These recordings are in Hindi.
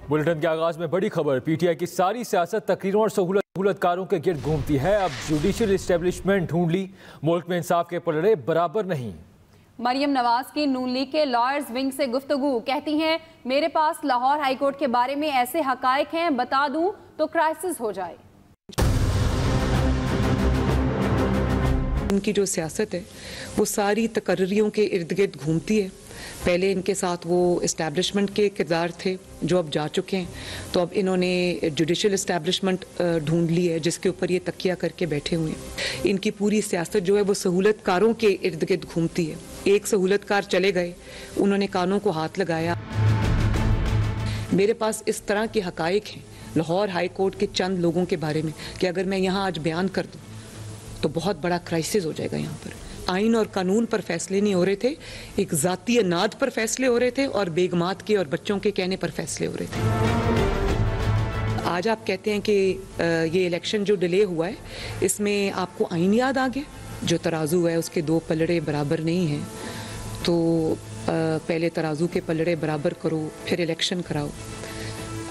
बुलेटिन के आगाज में बड़ी खबर। पीटीआई की सारी सियासत तकरीरों और सहूलतकारों के गिर्द घूमती है। अब जुडिशियल एस्टेब्लिशमेंट ढूंढ ली, मुल्क में इंसाफ के पलड़े बराबर नहीं। मरियम नवाज की नून लीग के लॉयर्स विंग से गुफ्तगू, कहती हैं मेरे पास लाहौर हाईकोर्ट के बारे में ऐसे हकायक हैं, बता दूं तो क्राइसिस हो जाए। उनकी जो सियासत है वो सारी तकर्रियों के इर्द गिर्द घूमती है। पहले इनके साथ वो इस्टेब्लिशमेंट के किरदार थे जो अब जा चुके हैं, तो अब इन्होंने जुडिशियल इस्टेब्लिशमेंट ढूंढ ली है जिसके ऊपर ये तकिया करके बैठे हुए हैं। इनकी पूरी सियासत जो है वो सहूलतकारों के इर्द गिर्द घूमती है। एक सहूलतकार चले गए, उन्होंने कानों को हाथ लगाया। मेरे पास इस तरह के हकायक हैं लाहौर हाई कोर्ट के चंद लोगों के बारे में कि अगर मैं यहाँ आज बयान कर दूँ तो बहुत बड़ा क्राइसिस हो जाएगा। यहाँ पर आइन और कानून पर फैसले नहीं हो रहे थे, एक जाती अनाद पर फैसले हो रहे थे और बेगमात के और बच्चों के कहने पर फैसले हो रहे थे। आज आप कहते हैं कि ये इलेक्शन जो डिले हुआ है इसमें आपको आइन याद आ गया, जो तराजू है उसके दो पलड़े बराबर नहीं हैं, तो पहले तराजू के पलड़े बराबर करो फिर इलेक्शन कराओ।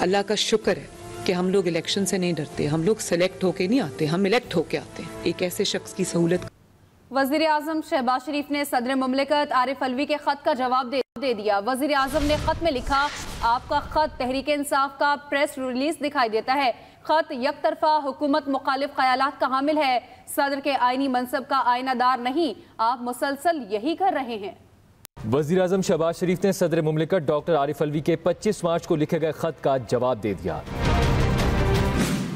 अल्लाह का शुक्र है कि हम लोग इलेक्शन से नहीं डरते, हम लोग सेलेक्ट होके नहीं आते, हम इलेक्ट होके आते हैं। एक ऐसे शख्स की सहूलत। वज़ीर आज़म शहबाज शरीफ ने सदर मुमलिकत आरिफ अलवी के खत का जवाब दे दिया। वज़ीर आज़म ने खत में लिखा, आपका खत तहरीक इंसाफ का प्रेस रिलीज दिखाई देता है। खत एक तरफा हुकूमत मुखालिफ ख्यालात का हामिल है, सदर के आईनी मनसब का आयनादार नहीं, आप मुसलसल यही कर रहे हैं। वज़ीर आज़म शहबाज शरीफ ने सदर मुमलिकत डॉक्टर आरिफ अलवी के 25 मार्च को लिखे गए खत का जवाब दे दिया।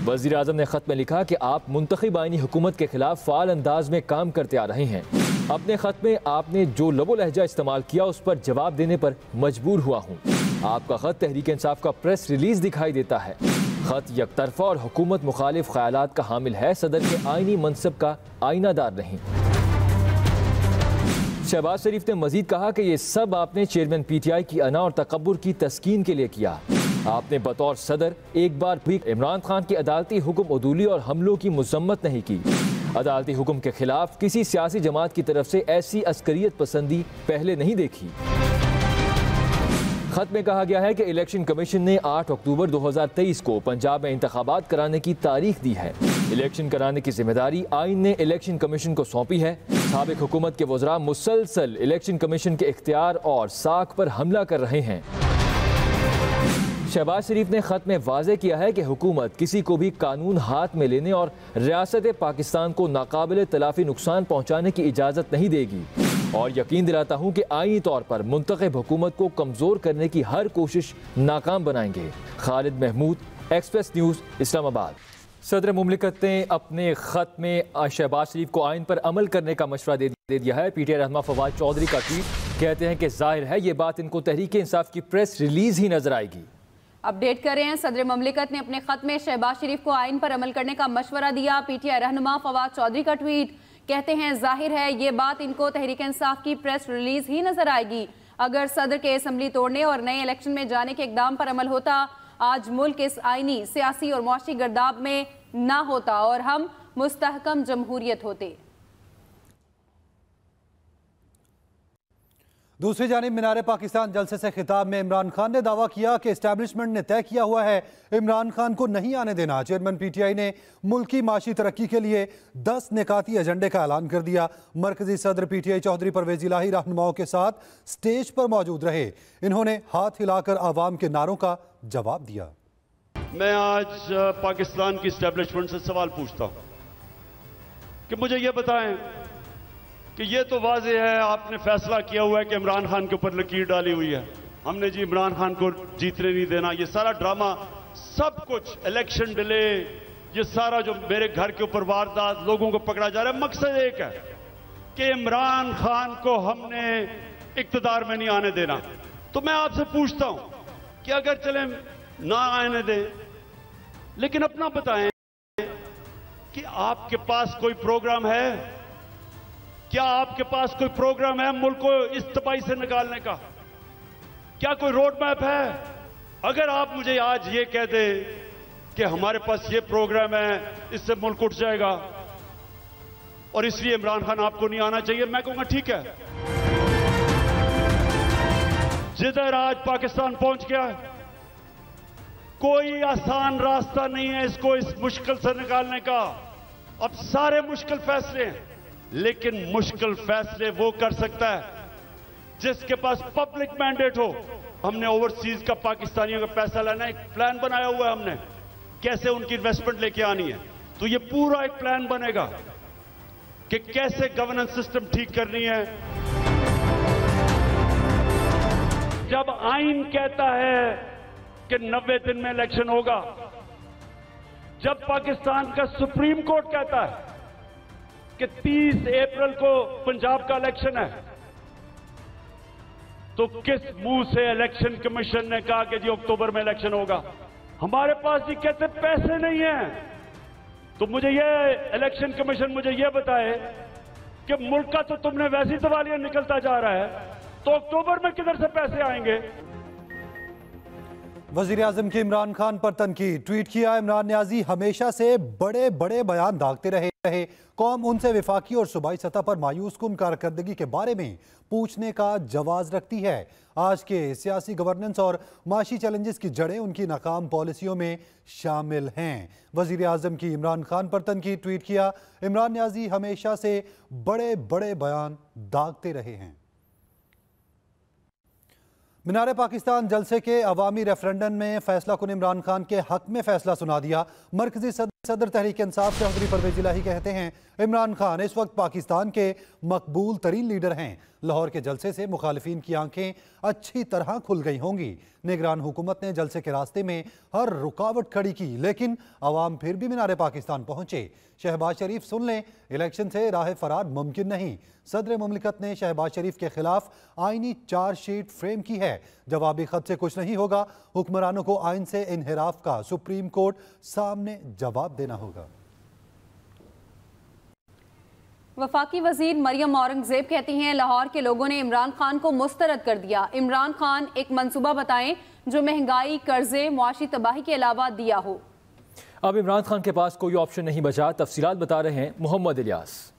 वज़ीर आज़म ने खत में लिखा कि आप मुंतखब आईनी हुकूमत के खिलाफ फ़ाल अंदाज में काम करते आ रहे हैं। अपने खत में आपने जो लबो लहजा इस्तेमाल किया उस पर जवाब देने पर मजबूर हुआ हूँ। आपका खत तहरीक इंसाफ का प्रेस रिलीज दिखाई देता है। खत एक तरफा और हुकूमत मुखालिफ ख्यालात का हामिल है, सदर के आईनी मनसब का आईनादार नहीं। शहबाज शरीफ ने मजीद कहा कि ये सब आपने चेयरमैन पीटीआई की अना और तकब्बुर की तस्कीन के लिए किया। आपने बतौर सदर एक बार भी इमरान खान की अदालती हुक्म अदूली और हमलों की मजम्मत नहीं की। अदालती हुक्म के खिलाफ किसी सियासी जमात की तरफ से ऐसी अस्करियत पसंदी पहले नहीं देखी। खत में कहा गया है कि इलेक्शन कमीशन ने 8 अक्टूबर 2023 को पंजाब में इंतखाबात कराने की तारीख दी है। इलेक्शन कराने की जिम्मेदारी आइन ने इलेक्शन कमीशन को सौंपी है। साबिक हुकूमत के वज़रा मुसलसल इलेक्शन कमीशन के इख्तियार और साख पर हमला कर रहे हैं। शहबाज शरीफ ने खत में वाज़ेह किया है कि हुकूमत किसी को भी कानून हाथ में लेने और रियासत पाकिस्तान को नाकाबिल तलाफी नुकसान पहुँचाने की इजाज़त नहीं देगी और यकीन दिलाता हूँ कि आईनी तौर पर मुंतखब हुकूमत को कमज़ोर करने की हर कोशिश नाकाम बनाएंगे। Khalid Mahmood, Express News, Islamabad. सदर मुमलिकत ने अपने खत में शहबाज शरीफ को आइन पर अमल करने का मशवरा दे दिया है। पीटीआई रहनुमा फवाद चौधरी का ट्वीट, कहते हैं कि जाहिर है ये बात इनको तहरीक इंसाफ की प्रेस रिलीज ही नजर आएगी। अपडेट कर रहे हैं, सदर मुमलिकत ने अपने खत में शहबाज शरीफ को आइन पर अमल करने का मशवरा दिया। पीटीआई रहनुमा फवाद चौधरी का ट्वीट, कहते हैं जाहिर है ये बात इनको तहरीक इंसाफ की प्रेस रिलीज ही नजर आएगी। अगर सदर के असम्बली तोड़ने और नए इलेक्शन में जाने के इकदाम पर अमल होता, आज मुल्क इस आईनी, सियासी और मुआशी गर्दाब में ना होता और हम मुस्तहकम जमहूरियत होते। दूसरी जानिब मीनार पाकिस्तान जलसे से खिताब में इमरान खान ने दावा किया कि एस्टैब्लिशमेंट ने तय किया हुआ है इमरान खान को नहीं आने देना। चेयरमैन पीटीआई ने मुल्की माशी तरक्की के लिए 10 निकाती एजेंडे का ऐलान कर दिया। मरकजी सदर पीटीआई चौधरी परवेज इलाही रहनुमाओं के साथ स्टेज पर मौजूद रहे। इन्होंने हाथ हिलाकर आवाम के नारों का जवाब दिया। मैं आज पाकिस्तान की एस्टैब्लिशमेंट से सवाल पूछता हूं कि मुझे ये बताएं कि ये तो वाज़ेह है आपने फैसला किया हुआ है कि इमरान खान के ऊपर लकीर डाली हुई है, हमने जी इमरान खान को जीतने नहीं देना, ये सारा ड्रामा, सब कुछ, इलेक्शन डिले, ये सारा जो मेरे घर के ऊपर वारदात, लोगों को पकड़ा जा रहा है, मकसद एक है कि इमरान खान को हमने इक्तदार में नहीं आने देना। तो मैं आपसे पूछता हूं कि अगर चले ना आने दें, लेकिन अपना बताएं कि आपके पास कोई प्रोग्राम है? क्या आपके पास कोई प्रोग्राम है मुल्क को इस तबाही से निकालने का? क्या कोई रोड मैप है? अगर आप मुझे आज ये कह दें कि हमारे पास ये प्रोग्राम है, इससे मुल्क उठ जाएगा और इसलिए इमरान खान आपको नहीं आना चाहिए, मैं कहूंगा ठीक है। जिधर आज पाकिस्तान पहुंच गया है, कोई आसान रास्ता नहीं है इसको इस मुश्किल से निकालने का। अब सारे मुश्किल फैसले हैं, लेकिन मुश्किल फैसले वो कर सकता है जिसके पास पब्लिक मैंडेट हो। हमने ओवरसीज का पाकिस्तानियों का पैसा लेना, एक प्लान बनाया हुआ है हमने, कैसे उनकी इन्वेस्टमेंट लेके आनी है। तो ये पूरा एक प्लान बनेगा कि कैसे गवर्नेंस सिस्टम ठीक करनी है। जब आइन कहता है कि 90 दिन में इलेक्शन होगा, जब पाकिस्तान का सुप्रीम कोर्ट कहता है कि 30 अप्रैल को पंजाब का इलेक्शन है, तो किस मुंह से इलेक्शन कमीशन ने कहा कि जी अक्टूबर में इलेक्शन होगा? हमारे पास जी कहते पैसे नहीं है। तो मुझे ये इलेक्शन कमीशन मुझे ये बताए कि मुल्क का तो तुमने वैसी दिवालिया निकलता जा रहा है, तो अक्टूबर में किधर से पैसे आएंगे? वजीर आजम की इमरान खान पर तनकीद। ट्वीट किया, इमरान न्याजी हमेशा से बड़े बड़े बयान दागते रहे। कौम उनसे विफाकी और सूबाई सतह पर मायूस कुन कारकर्दगी के बारे में पूछने का जवाज रखती है। आज के सियासी गवर्नेंस और माशी चैलेंजेस की जड़ें उनकी नाकाम पॉलिसियों में शामिल हैं। वजीर आजम की इमरान खान पर तनकीद। ट्वीट किया, इमरान न्याजी हमेशा से बड़े बड़े बयान दागते रहे हैं। मीनार पाकिस्तान जलसे के अवामी रेफरेंडम में फैसला कुन इमरान खान के हक में फैसला सुना दिया। मरकजी सदर तहरीक इंसाफ चौधरी परवेज इलाही कहते हैं, इमरान खान इस वक्त पाकिस्तान के मकबूल तरीन लीडर हैं। लाहौर के जलसे से मुखालिफिन की आंखें अच्छी तरह खुल गई होंगी। निगरान हुकूमत ने जलसे के रास्ते में हर रुकावट खड़ी की, लेकिन अवाम फिर भी मीनार पाकिस्तान पहुंचे। शहबाज शरीफ सुन लें, इलेक्शन से राह फरार मुमकिन नहीं। सदर मुमलिकत ने शहबाज शरीफ के खिलाफ आईनी चार्जशीट फ्रेम की है। जवाबी खत से कुछ नहीं होगा। हुक्मरानों को आइन से इनहिराफ का सुप्रीम कोर्ट सामने जवाब देना होगा। वफाकी वजीर मरियम औरंगजेब कहती हैं, लाहौर के लोगों ने इमरान खान को मुस्तरद कर दिया। इमरान खान एक मंसूबा बताएं जो महंगाई, कर्जे, मुआशी तबाही के अलावा दिया हो। अब इमरान खान के पास कोई ऑप्शन नहीं बचा। तफसीलात बता रहे हैं मोहम्मद इलियास।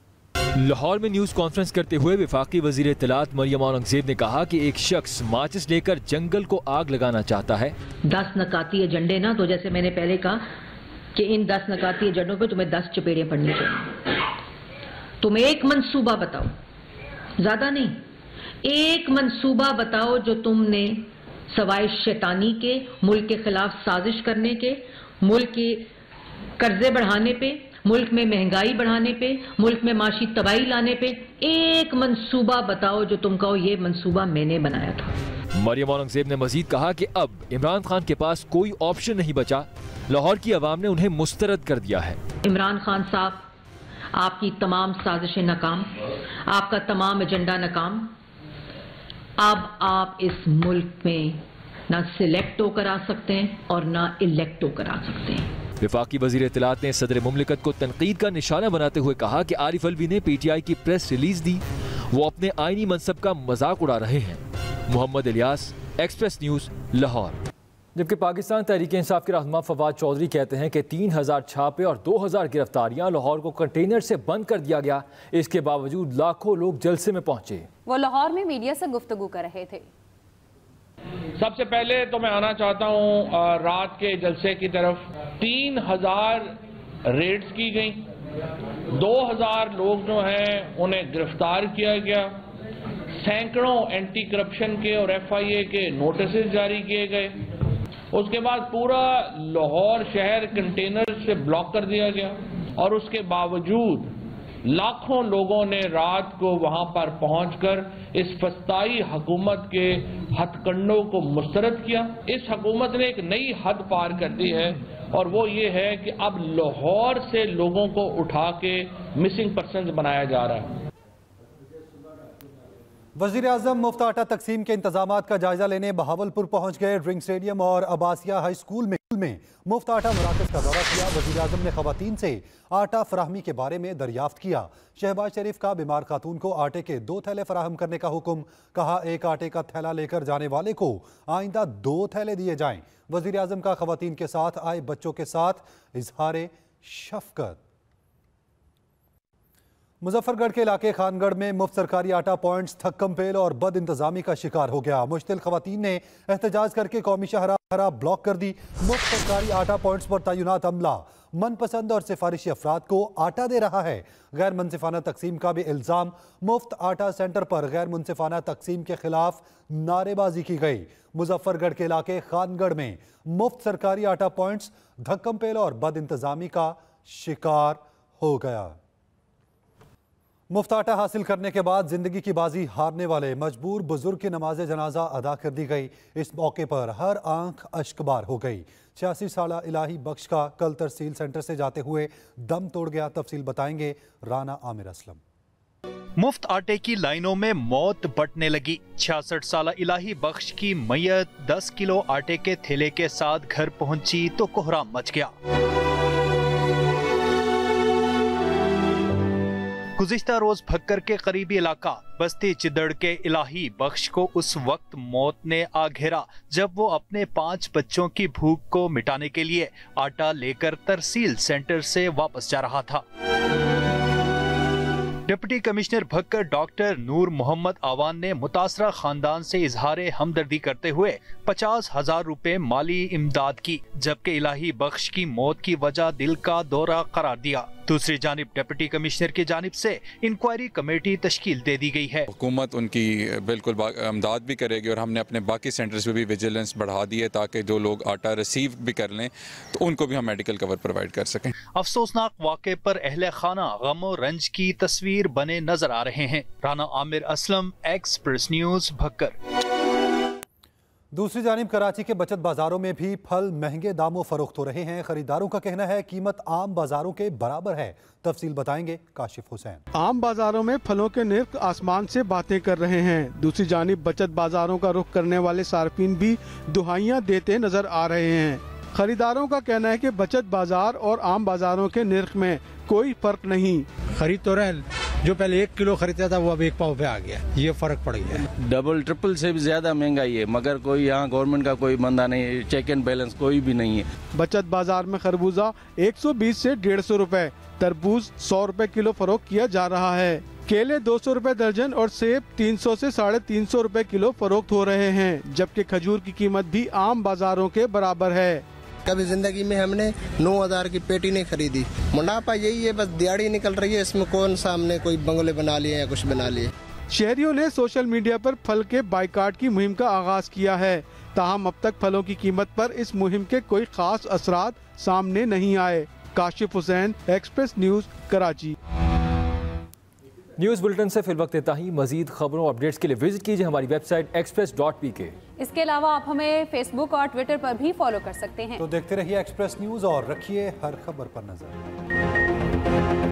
लाहौर में न्यूज कॉन्फ्रेंस करते हुए वफाकी वजीर इत्तलात मरियम औरंगजेब ने कहा कि एक शख्स माचिस लेकर जंगल को आग लगाना चाहता है। 10 नकाती एजेंडे ना, तो जैसे मैंने पहले कहा कि इन 10 नकाती एजेंडों पे तुम्हें 10 चपेड़ियां पड़नी चाहिए। तुम एक मंसूबा बताओ, ज्यादा नहीं, एक मंसूबा बताओ जो तुमने सवाए शैतानी के, मुल्क के खिलाफ साजिश करने के, मुल्क के कर्जे बढ़ाने पे, मुल्क में महंगाई बढ़ाने पे, मुल्क में माशी तबाही लाने पे एक मंसूबा बताओ जो तुम कहो ये मंसूबा मैंने बनाया था। मरियम औरंगजेब ने मजीद कहा कि अब इमरान खान के पास कोई ऑप्शन नहीं बचा। लाहौर की आवाम ने उन्हें मुस्तरद कर दिया है। इमरान खान साहब, आपकी तमाम साजिशें नाकाम, आपका तमाम एजेंडा नाकाम। अब आप इस मुल्क में ना सिलेक्ट होकर आ सकते हैं और ना इलेक्ट होकर आ सकते हैं। वफाकी वजीर इत्तलात ने सदर मुमलिकत को तनकीद का निशाना बनाते हुए कहा कि आरिफ अलवी ने PTI की प्रेस रिलीज दी, वो अपने आईनी मनसब का मजाक उड़ा रहे हैं। Mohammad Ilyas, Express News, Lahore. जबकि पाकिस्तान तहरीक इंसाफ के रहनुमा फवाद चौधरी कहते हैं कि 3000 छापे और 2000 गिरफ्तारियां, लाहौर को कंटेनर से बंद कर दिया गया। इसके बावजूद लाखों लोग जलसे में पहुंचे। वो लाहौर में मीडिया से गुफ्तगू कर रहे थे। सबसे पहले तो मैं आना चाहता हूं रात के जलसे की तरफ। 3000 रेड्स की गई, 2000 लोग जो हैं उन्हें गिरफ्तार किया गया, सैकड़ों एंटी करप्शन के और FIA के नोटिस जारी किए गए। उसके बाद पूरा लाहौर शहर कंटेनर से ब्लॉक कर दिया गया और उसके बावजूद लाखों लोगों ने रात को वहां पर पहुंचकर इस फस्ताई हुकूमत के हथकंडों को मुस्तरद किया। इस हुकूमत ने एक नई हद पार कर दी है और वो ये है कि अब लाहौर से लोगों को उठा के मिसिंग पर्सन्स बनाया जा रहा है। वजीर आजम मुफ्त आटा तकसीम के इंतजामात का जायजा लेने बहावलपुर पहुंच गए। ड्रिंक स्टेडियम और अब्बासिया हाई स्कूल में मुफ्त आटा मराकज का दौरा किया। वजीर आजम ने खवातीन से आटा फराहमी के बारे में दरियाफ्त किया। शहबाज शरीफ का बीमार खातून को आटे के 2 थैले फराहम करने का हुक्म। कहा, एक आटे का थैला लेकर जाने वाले को आइंदा 2 थैले दिए जाएं। वजीर आजम का खवातीन के साथ आए बच्चों के साथ इजहार शफकत। मुजफ्फरगढ़ के इलाके खानगढ़ में मुफ्त सरकारी आटा पॉइंट्स थक्कम पेल और बद इंतजामी का शिकार हो गया। मुश्तिल खवातीन ने एहतजाज करके कौमी शाहराह ब्लॉक कर दी। मुफ्त सरकारी आटा पॉइंट्स पर तैनात अमला मनपसंद और सिफारिशी अफराद को आटा दे रहा है। गैर मुनसिफाना तकसीम का भी इल्ज़ाम। मुफ्त आटा सेंटर पर गैर मुनसिफाना तकसीम के खिलाफ नारेबाजी की गई। मुजफ्फरगढ़ के इलाके खानगढ़ में मुफ्त सरकारी आटा पॉइंट्स धक्कम पेल और बद इंतजामी का शिकार हो गया। मुफ्त आटा हासिल करने के बाद जिंदगी की बाजी हारने वाले मजबूर बुजुर्ग की नमाज जनाजा अदा कर दी गई। इस मौके पर हर आंख अश्कबार हो गई। 86 साला इलाही बख्श का कल तरसील सेंटर से जाते हुए दम तोड़ गया। तफसील बताएंगे राना आमिर असलम। मुफ्त आटे की लाइनों में मौत बटने लगी। 66 साला इलाही बख्श की मैयत 10 किलो आटे के थैले के साथ घर पहुंची तो कोहराम मच गया। गुज़िश्ता रोज भक्कर के करीबी इलाका बस्ती चिदड़ के इलाही बख्श को उस वक्त मौत ने आ घेरा जब वो अपने 5 बच्चों की भूख को मिटाने के लिए आटा लेकर तरसील सेंटर से वापस जा रहा था। डिप्टी कमिश्नर भक्कर डॉक्टर नूर मोहम्मद आवान ने मुतासरा खानदान से इजहार हमदर्दी करते हुए 50,000 रुपए माली इमदाद की, जबकि इलाही बख्श की मौत की वजह दिल का दौरा करार दिया। दूसरी जानिब डिप्टी कमिश्नर की जानिब से इंक्वायरी कमेटी तश्कील दे दी गई है। हुकूमत उनकी बिल्कुल इमदाद भी करेगी और हमने अपने बाकी सेंटर्स पे भी विजिलेंस बढ़ा दी है ताकि जो लोग आटा रिसीव भी कर लें तो उनको भी हम मेडिकल कवर प्रोवाइड कर सकें। अफसोसनाक वाक़े पर अहले खाना गम और रंज की तस्वीर बने नजर आ रहे हैं। Rana Aamir Aslam, express news, Bhakkar. दूसरी जानिब कराची के बचत बाजारों में भी फल महंगे दामों फरोख्त हो रहे हैं। खरीदारों का कहना है कीमत आम बाजारों के बराबर है। तफसील बताएंगे काशिफ हुसैन। आम बाजारों में फलों के निर्ख आसमान से बातें कर रहे हैं। दूसरी जानिब बचत बाजारों का रुख करने वाले सार्फिन भी दुहाइयां देते नजर आ रहे हैं। खरीदारों का कहना है कि बचत बाजार और आम बाजारों के निर्ख में कोई फर्क नहीं। खरीद तो रहे, जो पहले 1 किलो खरीदता था वो अब 1 पाव पे आ गया, ये फर्क पड़ गया। डबल ट्रिपल से भी ज्यादा महंगाई है, मगर कोई यहाँ गवर्नमेंट का कोई बंदा नहीं है, चेक एंड बैलेंस कोई भी नहीं है। बचत बाजार में खरबूजा 120 से 150 रुपए, तरबूज 100 रुपए किलो फरोख्त किया जा रहा है। केले 200 रुपए दर्जन और सेब 300 से 350 रुपए किलो फरोख्त हो रहे हैं, जबकि खजूर की कीमत भी आम बाजारों के बराबर है। कभी जिंदगी में हमने 9,000 की पेटी नहीं खरीदी। मुनाफा यही है, बस दिहाड़ी निकल रही है, इसमें कौन सा हमने कोई बंगले बना लिए या कुछ बना लिए। शहरियों ने सोशल मीडिया पर फल के बाइकाट की मुहिम का आगाज किया है, ताहम अब तक फलों की कीमत पर इस मुहिम के कोई खास असरात सामने नहीं आए। Kashif Hussain, express news, Karachi. News bulletin से फिल वक्त इतना ही। मजीद खबरों और अपडेट्स के लिए विजिट कीजिए हमारी वेबसाइट express.pk। इसके अलावा आप हमें फेसबुक और ट्विटर पर भी फॉलो कर सकते हैं। तो देखते रहिए एक्सप्रेस न्यूज़ और रखिए हर खबर पर नजर।